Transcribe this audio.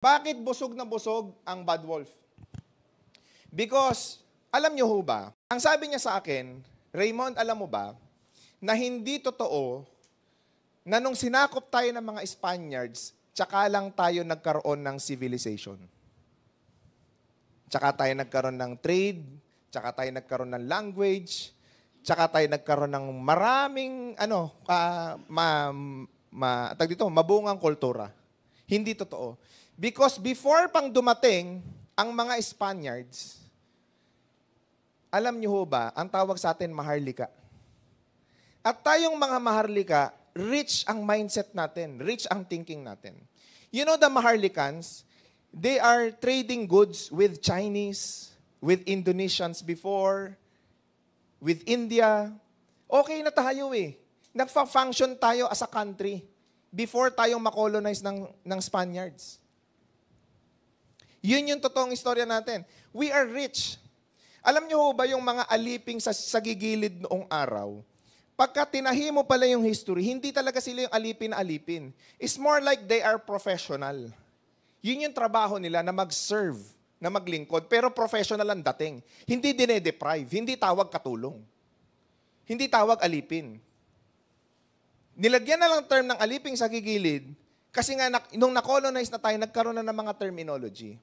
Bakit busog na busog ang bad wolf? Because, alam nyo ho ba, ang sabi niya sa akin, Raymond, alam mo ba, na hindi totoo na nung sinakop tayo ng mga Spaniards, tsaka lang tayo nagkaroon ng civilization. Tsaka tayo nagkaroon ng trade, tsaka tayo nagkaroon ng language, tsaka tayo nagkaroon ng maraming, mabungang kultura. Hindi totoo. Because before pang dumating ang mga Spaniards, alam niyo ho ba, ang tawag sa atin maharlika. At tayong mga maharlika, rich ang mindset natin, rich ang thinking natin. You know the Maharlikans, they are trading goods with Chinese, with Indonesians before, with India. Okay na tayo eh. Nagfa-function tayo as a country before tayong makolonize ng Spaniards. Yun yung totoong istorya natin. We are rich. Alam niyo ho ba yung mga aliping sa gigilid noong araw? Pagka tinahi mo pala yung history, hindi talaga sila yung alipin na alipin. It's more like they are professional. Yun yung trabaho nila na mag-serve, na maglingkod, pero professional ang dating. Hindi dine-deprive, hindi tawag katulong. Hindi tawag alipin. Nilagyan na lang term ng aliping sa gigilid kasi nga nung na-colonize na tayo, nagkaroon na ng mga terminology.